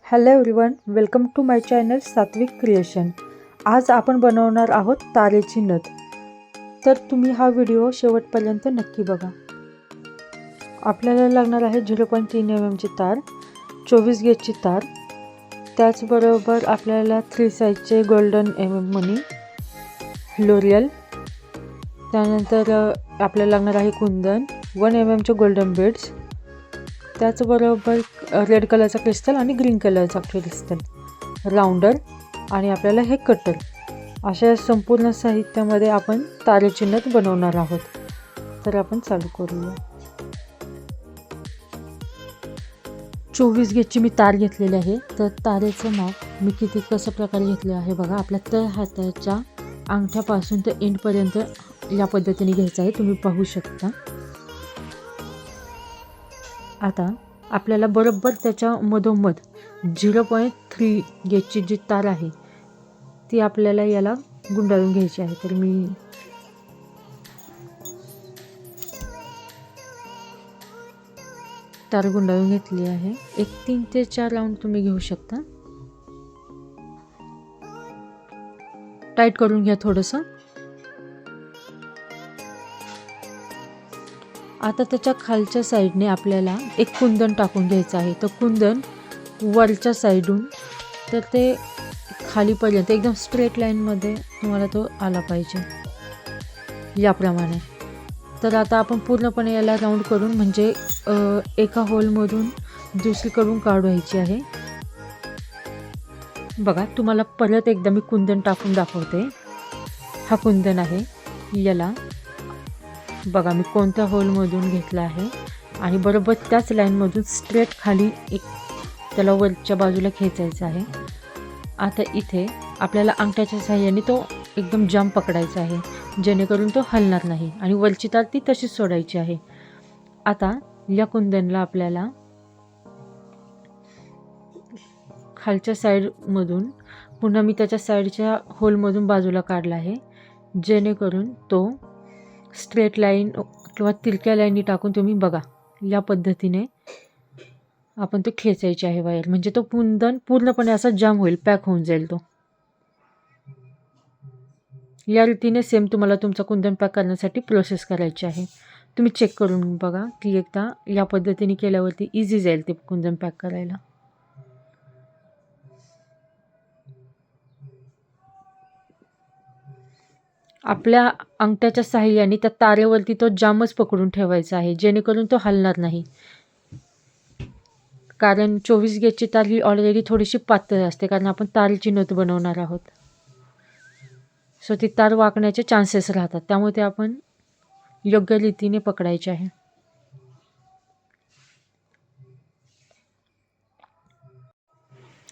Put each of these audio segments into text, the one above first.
Hello everyone, welcome to my channel Satvik Creation. आज आपण बनवणार आहोत तारेची नथ। तर तुम्ही हा व्हिडिओ शेवटपर्यंत नक्की बघा। आपल्याला लागणार आहे 0.3 mm ची तार, 24 गेजची तार, त्याचबरोबर आपल्याला 3 साइजचे गोल्डन मनी, लोरियल, त्यानंतर आपल्याला लागणार आहे कुंदन, 1 mm चे गोल्डन बीड्स, त्याचबरोबर रेड कलरचा क्रिस्टल आणि ग्रीन कलरचा क्रिस्टल, राउंडर आणि आपल्याला हे कटर। अशा संपूर्ण साहित्यामध्ये आपण तारेची नथ बनवणार आहोत। तर आपण चालू करूया। 24 गेजची मी तार घेतलेली आहे। तर तारेचं माप मी किती कसं प्रकारे घेतले आहे बघा। आपल्या तळ हाताच्या अंगठ्यापासून ते एंडपर्यंत या पद्धतीने घ्यायचं आहे, तुम्ही पाहू शकता। आता आपल्याला बरोबर त्याच्या मधोमध 0.3 गेजची जी तार आहे ती आपल्याला याला गुंडाळून घ्यायची आहे। तर मी तार गुंडाळून घेतली आहे। एक 3 ते 4 राऊंड तुम्ही घेऊ शकता। टाईट करून घ्या थोडंसं। आता त्याच्या खालच्या साईडने आपल्याला एक कुंदन टाकून घ्यायचं आहे। तर कुंदन वरच्या साईडून तर ते खालीपर्यंत एकदम स्ट्रेट लाईनमध्ये तुम्हाला तो आला पाहिजे, याप्रमाणे। तर आता आपण पूर्णपणे याला राऊंड करून म्हणजे एका होलमधून दुसरीकडून काढवायची आहे। बघा, तुम्हाला परत एकदा मी कुंदन टाकून दाखवते। हा कुंदन आहे, याला बघा मी कोणत्या होलमधून घेतला आहे आणि बरोबर त्याच लाईनमधून स्ट्रेट खाली एक त्याला वरच्या बाजूला खेचायचं आहे। आता इथे आपल्याला अंगठ्याच्या साहाय्याने तो एकदम जाम पकडायचा आहे, जेणेकरून तो हलणार नाही आणि वरची तार ती तशीच सोडायची आहे। आता या कुंदनला आपल्याला खालच्या साईडमधून पुन्हा मी त्याच्या साईडच्या होलमधून बाजूला काढला आहे, जेणेकरून तो स्ट्रेट लाईन किंवा तिरक्या लाईनी टाकून तुम्ही बघा या पद्धतीने आपण तो खेचायचे आहे वायर, म्हणजे तो कुंदन पूर्णपणे असा जाम होईल, पॅक होऊन जाईल तो। या रीतीने सेम तुम्हाला तुमचा कुंदन पॅक करण्यासाठी प्रोसेस करायची आहे। तुम्ही चेक करून बघा की एकदा या पद्धतीने केल्यावरती इझी जाईल ते कुंदन पॅक करायला। आपल्या अंगठ्याच्या साहाय्याने त्या तारेवरती तो जामच पकडून ठेवायचा आहे, जेणेकरून तो हलणार नाही। कारण 24 गेजची तार ही ऑलरेडी थोडीशी पातळ असते, कारण आपण तारेची नथ बनवणार आहोत। सो ती तार वाकण्याचे चान्सेस राहतात, त्यामुळे ते आपण योग्य रीतीने पकडायचे आहे।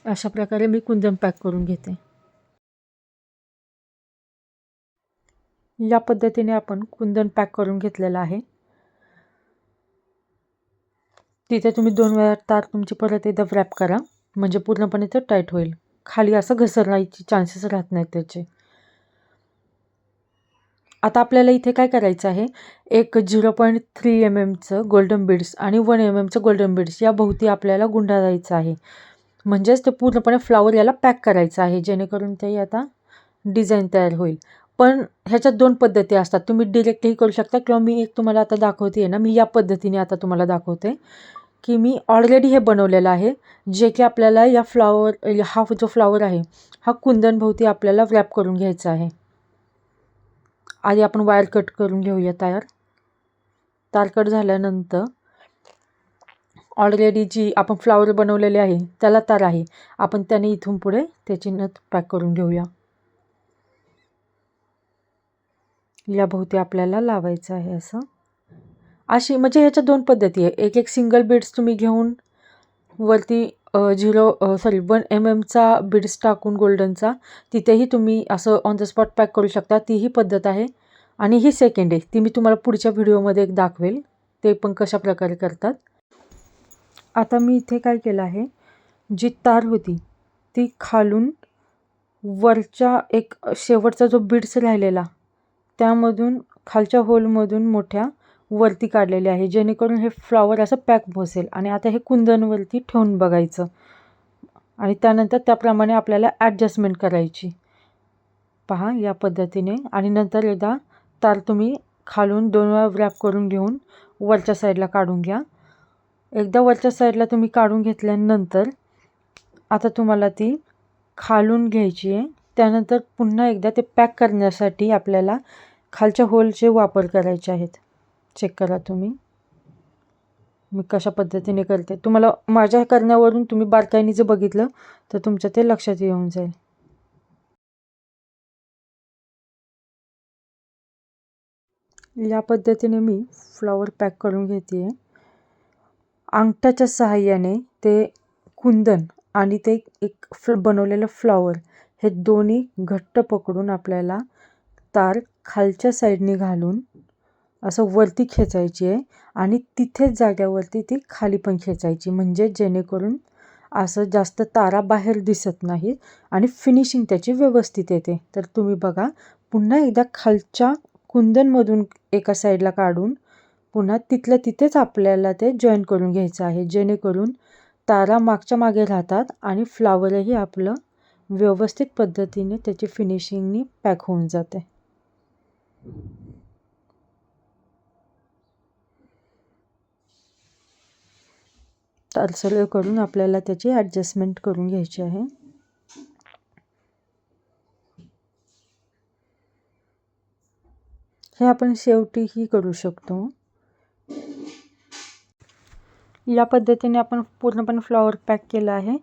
अशा प्रकारे मी कुंदन पॅक करून घेते। या पद्धतीने आपण कुंदन पॅक करून घेतलेला आहे। तिथे तुम्ही 2 वेळा तार तुमची परत एकदा व्रॅप करा, म्हणजे पूर्णपणे ते टाईट होईल। खाली असं घसरायचे चान्सेस राहत नाहीत त्याचे। आता आपल्याला इथे काय करायचं आहे, एक 0.3 mm चं गोल्डन बीड्स आणि 1 mm चं गोल्डन बीड्स या भोवती आपल्याला गुंडाळायचं आहे, म्हणजेच ते पूर्णपणे फ्लावर याला पॅक करायचं आहे, जेणेकरून ते आता डिझाईन तयार होईल। पण ह्याच्यात 2 पद्धती असतात, तुम्ही डिरेक्टली करू शकता किंवा मी एक तुम्हाला आता दाखवते आहे ना, मी या पद्धतीने आता तुम्हाला दाखवते की मी ऑलरेडी हे बनवलेलं आहे, जे की आपल्याला या हा जो फ्लावर आहे हा कुंदन भोवती आपल्याला व्रॅप करून घ्यायचा आहे। आधी आपण वायर कट करून घेऊया। तार कट झाल्यानंतर ऑलरेडी जी आपण फ्लावर बनवलेले आहे त्याला तार आहे, आपण त्याने इथून पुढे त्याची नथ पॅक करून घेऊया। या भोवती आपल्याला लावायचं आहे असं। अशी म्हणजे ह्याच्या 2 पद्धती आहे, एक सिंगल बीड्स तुम्ही घेऊन वरती 1 mm चा बीड्स टाकून गोल्डनचा, तिथेही तुम्ही असं ऑन द स्पॉट पॅक करू शकता, तीही पद्धत आहे। आणि ही सेकंड आहे, ती मी तुम्हाला पुढच्या व्हिडिओमध्ये एक दाखवेल, ते पण कशा प्रकारे करतात। आता मी इथे काय केलं आहे, जी तार होती ती खालून वरच्या एक शेवटचा जो बीड्स राहिलेला त्यामधून खालच्या होलमधून मोठ्या वरती काढलेले आहे, जेणेकरून हे फ्लावर असं पॅक बसेल। आणि आता हे कुंदनवरती ठेवून बघायचं, आणि त्यानंतर त्याप्रमाणे आपल्याला ॲडजस्टमेंट करायची. पहा या पद्धतीने. आणि नंतर एकदा तार तुम्ही खालून 2 वेळा व्रॅप करून घेऊन वरच्या साईडला काढून घ्या. एकदा वरच्या साईडला तुम्ही काढून घेतल्यानंतर आता तुम्हाला ती खालून घ्यायची आहे. त्यानंतर पुन्हा एकदा ते पॅक करण्यासाठी आपल्याला खालच्या होलचे वापर करायचे आहेत. चेक करा तुम्ही मी कशा पद्धतीने करते. तुम्हाला माझ्या करण्यावरून तुम्ही बारकाईने जर बघितलं तर तुमच्या ते लक्षात येऊन जाईल. या पद्धतीने मी फ्लॉवर पॅक करून घेते आहे. अंगठाच्या सहाय्याने ते कुंदन आणि ते एक बनवलेलं फ्लॉवर हे दोन्ही घट्ट पकडून आपल्याला तार खालच्या साईडने घालून असं वरती खेचायची आहे आणि तिथेच जाग्यावरती ती खाली पण खेचायची, म्हणजे जेणेकरून असं जास्त तारा बाहेर दिसत नाही आणि फिनिशिंग त्याची व्यवस्थित येते. तर तुम्ही बघा, पुन्हा एकदा खालच्या कुंदनमधून एका साईडला काढून पुन्हा तिथल्या तिथेच आपल्याला ते जॉईन करून घ्यायचं आहे, जेणेकरून तारा मागच्या मागे राहतात आणि फ्लावरही आपलं व्यवस्थित पद्धतीने त्याची फिनिशिंगनी पॅक होऊन जाते. तर सरळ करून आपल्याला त्याची ॲडजस्टमेंट करून घ्यायची आहे. हे आपण शेवटीही करू शकतो. या पद्धतीने आपण पूर्णपणे फ्लॉवर पॅक केला आहे.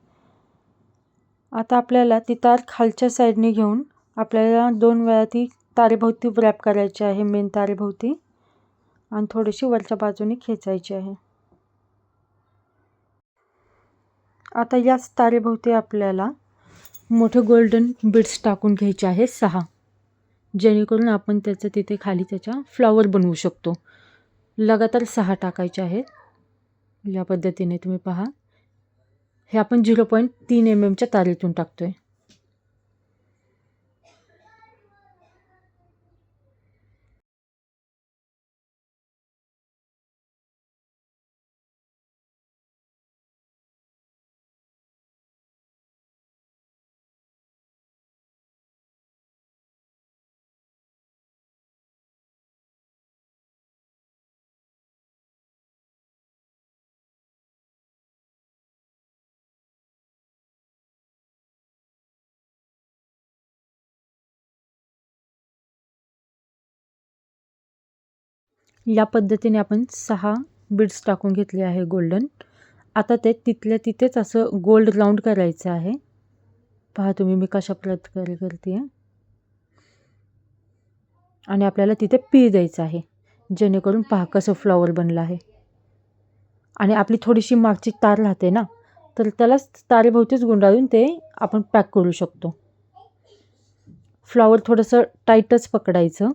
आता आपल्याला ती तार खालच्या साईडने घेऊन आपल्याला 2 वेळा ती तारेभोवती व्रॅप करायची आहे, मेन तारेभोवती, आणि थोडीशी वरच्या बाजूने खेचायची आहे. आता याच तारेभोवती आपल्याला मोठे गोल्डन बीड्स टाकून घ्यायचे आहे 6, जेणेकरून आपण त्याचं तिथे खाली त्याच्या फ्लॉवर बनवू शकतो. लगातार 6 टाकायचे आहेत. या पद्धतीने तुम्ही पहा, हे आपण 0.3 mm तारेतून टाकतोय. या पद्धतीने आपण 6 बीड्स टाकून घेतले आहे गोल्डन. आता ते तिथल्या तिथेच असं गोल्ड राऊंड करायचं आहे. पहा तुम्ही मी कशा प्रकारे करते आहे. आणि आपल्याला तिथे पीळ द्यायचं आहे, जेणेकरून पहा कसं फ्लॉवर बनलं आहे. आणि आपली थोडीशी मागची तार राहते ना, तर त्याला तारेभोवतीच गुंडाळून ते आपण पॅक करू शकतो. फ्लॉवर थोडंसं टाईटच पकडायचं,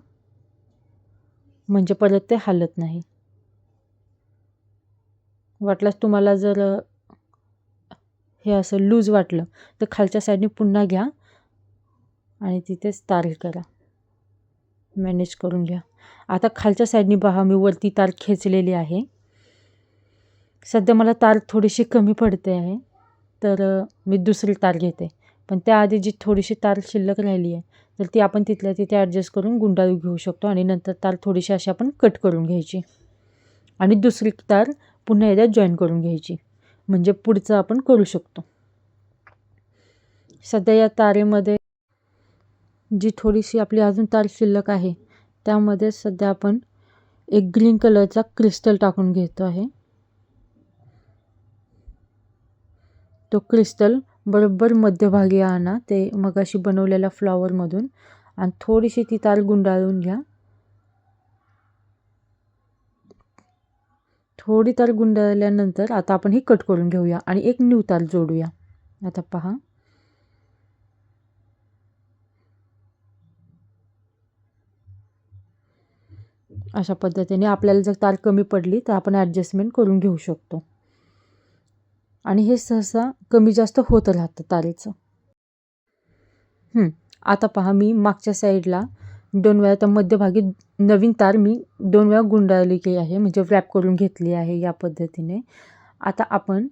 म्हणजे परत ते हलत नाही. वाटल्यास तुम्हाला जर हे असं लूज वाटलं तर खालच्या साईडने पुन्हा घ्या आणि तिथेच तार करा, मॅनेज करून घ्या. आता खालच्या साईडने पहा, मी वरती तार खेचलेली आहे. सध्या मला तार थोडीशी कमी पडते आहे, तर मी दुसरी तार घेते. पण त्याआधी जी थोडीशी तार शिल्लक राहिली आहे, तर ती आपण तिथल्या तिथे ॲडजस्ट करून गुंडाळून घेऊ शकतो. आणि नंतर तार थोडीशी अशी आपण कट करून घ्यायची आणि दुसरी तार पुन्हा एकदा जॉईन करून घ्यायची, म्हणजे पुढचं आपण करू शकतो. सध्या या तारेमध्ये जी थोडीशी आपली अजून तार शिल्लक आहे, त्यामध्ये सध्या आपण एक ग्रीन कलरचा क्रिस्टल टाकून घेतो आहे. तो क्रिस्टल बरोबर मध्यभागी आणा, ते मगाशी बनवलेल्या फ्लॉवरमधून, आणि थोडीशी ती तार गुंडाळून घ्या. थोडी तार गुंडाळल्यानंतर आता आपण ही कट करून घेऊया आणि एक न्यू तार जोडूया. आता पहा, अशा पद्धतीने आपल्याला जर तार कमी पडली तर आपण ॲडजस्टमेंट करून घेऊ शकतो. आणि हे सहसा कमी जास्त होत राहतं तारेचं. आता पहा, मी मागच्या साईडला 2 वेळा, तर मध्यभागी नवीन तार मी 2 वेळा गुंडाळलेली आहे, म्हणजे व्रॅप करून घेतली आहे या पद्धतीने. आता आपण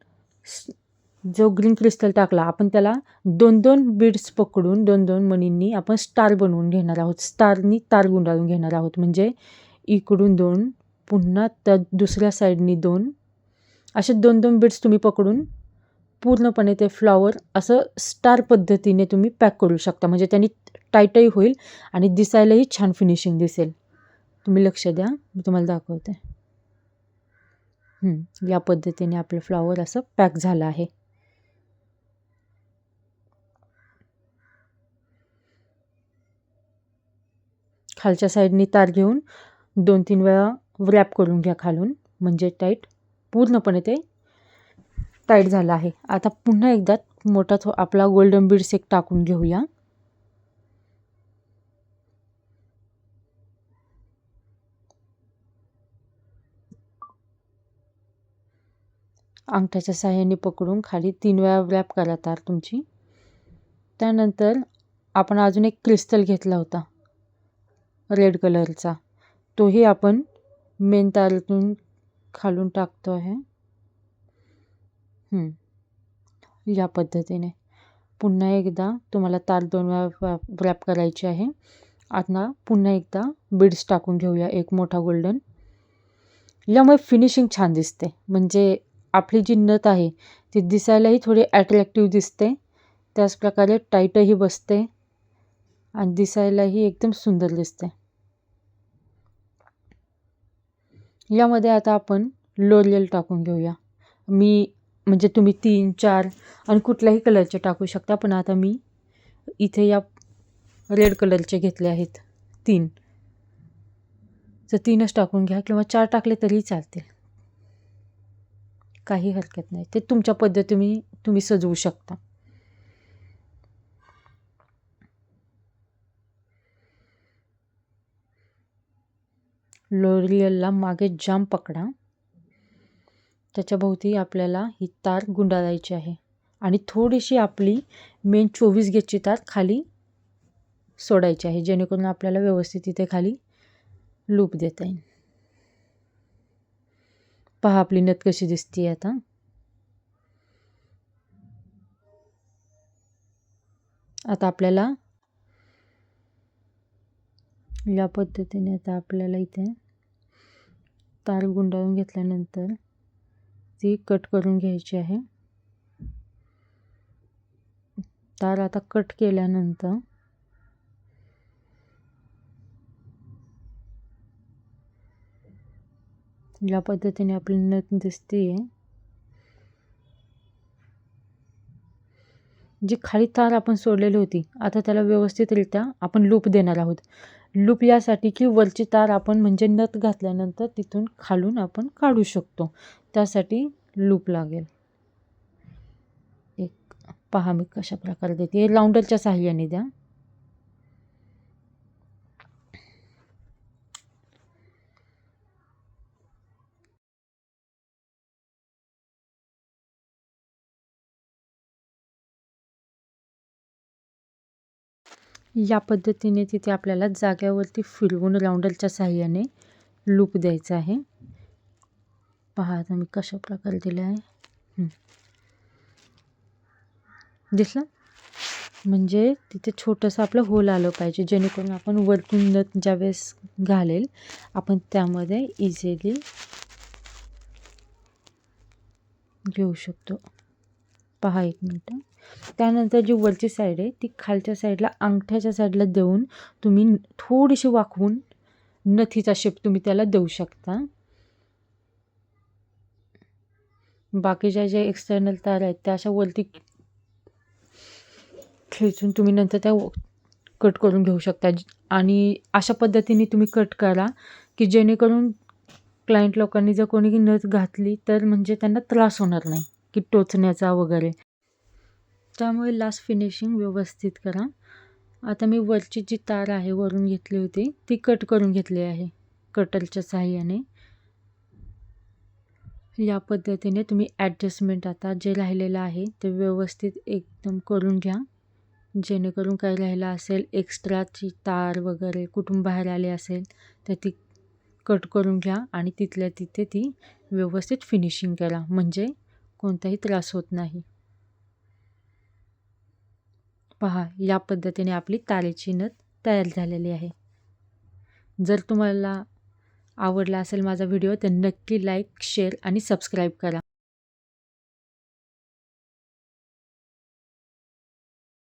जो ग्रीन क्रिस्टल टाकला आपण त्याला 2-2 बीड्स पकडून 2-2 मणींनी आपण स्टार बनवून घेणार आहोत. स्टारनी तार गुंडाळून घेणार आहोत. म्हणजे इकडून 2 पुन्हा त्या दुसऱ्या साईडनी 2 असे 2-2 बीड्स तुम्ही पकडून पूर्णपणे ते फ्लॉवर असं स्टार पद्धतीने तुम्ही पॅक करू शकता. म्हणजे त्यांनी टाईटही होईल आणि दिसायलाही छान फिनिशिंग दिसेल. तुम्ही लक्ष द्या, मी तुम्हाला दाखवते. या पद्धतीने आपलं फ्लॉवर असं पॅक झालं आहे. खालच्या साईडनी तार घेऊन 2-3 वेळा व्रॅप करून घ्या खालून. म्हणजे पूर्णपणे ते टाईट झालं आहे. आता पुन्हा एकदा मोठा आपला गोल्डन बीड्स एक टाकून घेऊया. अंगठ्याच्या साहाय्याने पकडून खाली 3 वेळा व्रॅप करा तार तुमची. त्यानंतर आपण अजून एक क्रिस्टल घेतला होता रेड कलरचा, तोही आपण मेन तारातून खालून टाकतो आहे. या पद्धतीने पुन्हा एकदा तुम्हाला तार 2 वेळा व्रॅप करायची आहे. आता पुन्हा एकदा बीड्स टाकून घेऊया एक मोठा गोल्डन. यामुळे फिनिशिंग छान दिसते. म्हणजे आपली जी नथ आहे ती दिसायलाही थोडी ॲट्रॅक्टिव्ह दिसते. त्याचप्रकारे टाईटही बसते आणि दिसायलाही एकदम सुंदर दिसते. यामध्ये आता आपण लोरियल टाकून घेऊया. म्हणजे तुम्ही 3, 4 आणि कुठल्याही कलरचे टाकू शकता. पण आता मी इथे या रेड कलरचे घेतले आहेत 3. तर 3च टाकून घ्या किंवा 4 टाकले तरी चालतील, काही हरकत नाही. ते तुमच्या पद्धतीने तुम्ही सजवू शकता. लोरियलला मागे जाम पकडा. त्याच्या भोवती आपल्याला ही तार गुंडाळायची आहे आणि थोडीशी आपली मेन 24 गेजची तार खाली सोडायची आहे, जेणेकरून आपल्याला व्यवस्थित इथे खाली लूप देता येईल. पहा आपली नथ कशी दिसते आता. आता आपल्याला या पद्धतीने इथे तार गुंडाळून घेतल्यानंतर ती कट करून घ्यायची आहे. तार आता कट केल्यानंतर या पद्धतीने आपली नथ दिसते. जी खाली तार आपण सोडलेली होती आता त्याला व्यवस्थितरित्या आपण लूप देणार आहोत. लूप यासाठी की वरची तार आपण म्हणजे नथ घातल्यानंतर तिथून खालून आपण काढू शकतो, त्यासाठी लूप लागेल. एक पहा मी कशा प्रकारे देते. राऊंडरच्या साहाय्याने द्या. या पद्धतीने तिथे आपल्याला जाग्यावरती फिरवून राऊंडरच्या साहाय्याने लूप द्यायचा आहे. पहा आता मी कशा प्रकारे दिलं आहे. दिसलं? म्हणजे तिथे छोटंसं आपलं होल आलं पाहिजे, जेणेकरून आपण वरतून नथ ज्यावेळेस घालेल आपण त्यामध्ये इझिली घेऊ शकतो. पहा 1 मिनटं. त्यानंतर जी वरची साईड आहे ती खालच्या साईडला अंगठ्याच्या साईडला देऊन तुम्ही थोडीशी वाकवून नथीचा शेप तुम्ही त्याला देऊ शकता. बाकीच्या ज्या एक्सटर्नल तार आहेत त्या अशा वरती खेचून तुम्ही नंतर त्या कट करून घेऊ शकता. आणि अशा पद्धतीने तुम्ही कट करा की जेणेकरून क्लायंट लोकांनी जर कोणी नथ घातली तर म्हणजे त्यांना त्रास होणार नाही की टोचण्याचा वगैरे. त्यामुळे लास्ट फिनिशिंग व्यवस्थित करा. आता मी वरची जी तार आहे वरून घेतली होती ती कट करून घेतली आहे कटरच्या साहाय्याने. या पद्धतीने तुम्ही ॲडजस्टमेंट आता जे राहिलेलं आहे ते व्यवस्थित एकदम करून घ्या, जेणेकरून काय राहिलं असेल एक्स्ट्राची तार वगैरे कुठून बाहेर आली असेल तर ती कट करून घ्या आणि तिथल्या तिथे ती व्यवस्थित फिनिशिंग करा, म्हणजे कोणताही त्रास होत नाही. पहा, या पद्धतीने आपली तारेची नथ तयार झालेली आहे. जर तुम्हाला आवडला असेल माझा व्हिडिओ तर नक्की लाईक, शेअर आणि सबस्क्राईब करा.